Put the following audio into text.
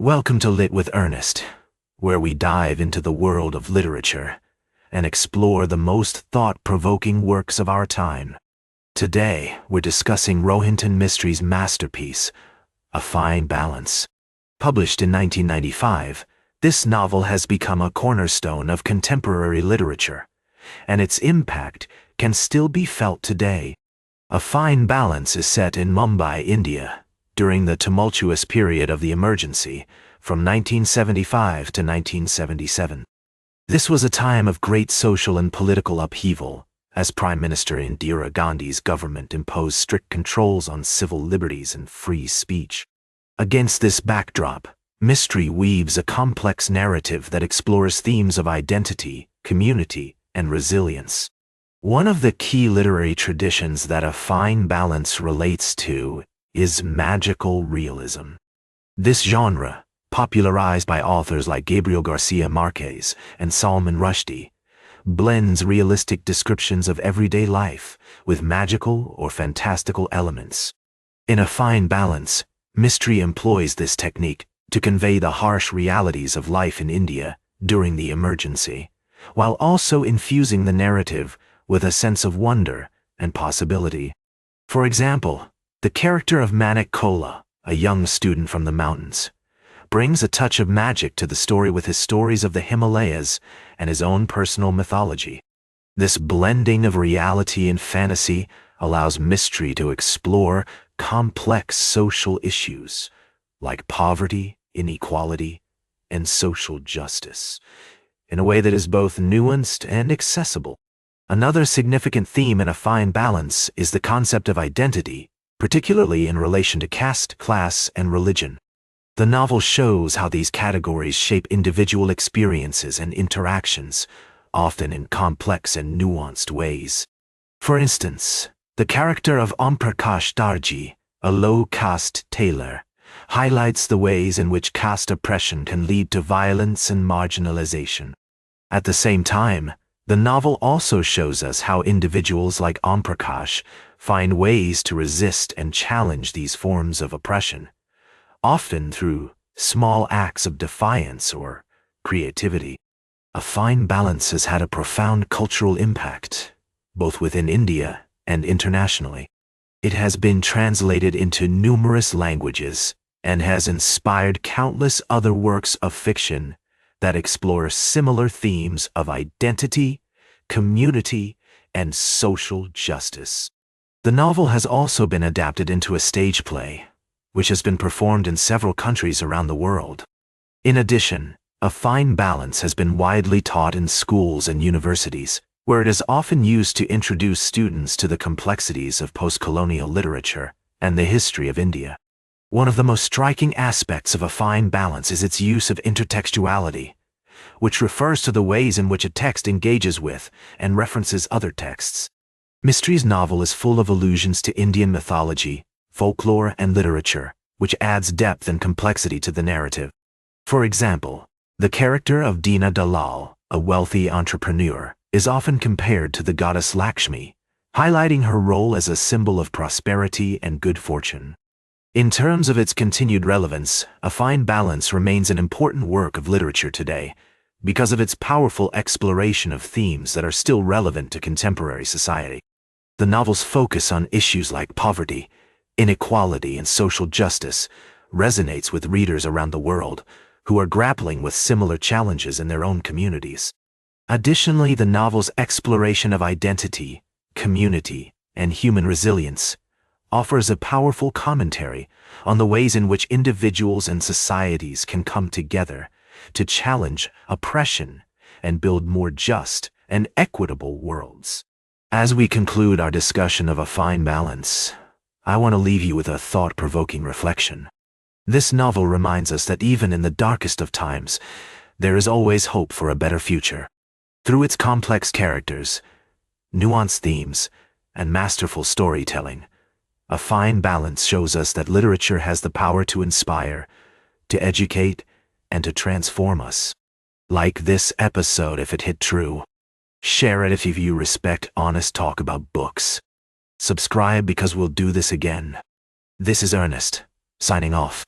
Welcome to Lit with Ernest, where we dive into the world of literature and explore the most thought-provoking works of our time. Today, we're discussing Rohinton Mistry's masterpiece, A Fine Balance. Published in 1995, this novel has become a cornerstone of contemporary literature, and its impact can still be felt today. A Fine Balance is set in Mumbai, India, during the tumultuous period of the emergency from 1975 to 1977. This was a time of great social and political upheaval, as Prime Minister Indira Gandhi's government imposed strict controls on civil liberties and free speech. Against this backdrop, Mistry weaves a complex narrative that explores themes of identity, community, and resilience. One of the key literary traditions that A Fine Balance relates to is magical realism. This genre, popularized by authors like Gabriel Garcia Marquez and Salman Rushdie, blends realistic descriptions of everyday life with magical or fantastical elements. In A Fine Balance, Mistry employs this technique to convey the harsh realities of life in India during the emergency, while also infusing the narrative with a sense of wonder and possibility. For example, the character of Manik Kola, a young student from the mountains, brings a touch of magic to the story with his stories of the Himalayas and his own personal mythology. This blending of reality and fantasy allows Mistry to explore complex social issues like poverty, inequality, and social justice in a way that is both nuanced and accessible. Another significant theme in A Fine Balance is the concept of identity, particularly in relation to caste, class, and religion. The novel shows how these categories shape individual experiences and interactions, often in complex and nuanced ways. For instance, the character of Om Prakash Darji, a low-caste tailor, highlights the ways in which caste oppression can lead to violence and marginalization. At the same time, the novel also shows us how individuals like Om Prakash find ways to resist and challenge these forms of oppression, often through small acts of defiance or creativity. A Fine Balance has had a profound cultural impact, both within India and internationally. It has been translated into numerous languages and has inspired countless other works of fiction that explore similar themes of identity, community, and social justice. The novel has also been adapted into a stage play, which has been performed in several countries around the world. In addition, A Fine Balance has been widely taught in schools and universities, where it is often used to introduce students to the complexities of post-colonial literature and the history of India. One of the most striking aspects of A Fine Balance is its use of intertextuality, which refers to the ways in which a text engages with and references other texts. Mistry's novel is full of allusions to Indian mythology, folklore, and literature, which adds depth and complexity to the narrative. For example, the character of Dina Dalal, a wealthy entrepreneur, is often compared to the goddess Lakshmi, highlighting her role as a symbol of prosperity and good fortune. In terms of its continued relevance, A Fine Balance remains an important work of literature today because of its powerful exploration of themes that are still relevant to contemporary society. The novel's focus on issues like poverty, inequality, and social justice resonates with readers around the world who are grappling with similar challenges in their own communities. Additionally, the novel's exploration of identity, community, and human resilience offers a powerful commentary on the ways in which individuals and societies can come together to challenge oppression and build more just and equitable worlds. As we conclude our discussion of A Fine Balance, I want to leave you with a thought-provoking reflection. This novel reminds us that even in the darkest of times, there is always hope for a better future. Through its complex characters, nuanced themes, and masterful storytelling, A Fine Balance shows us that literature has the power to inspire, to educate, and to transform us. Like this episode if it hit true. Share it if you respect honest talk about books. Subscribe because we'll do this again. This is Ernest, signing off.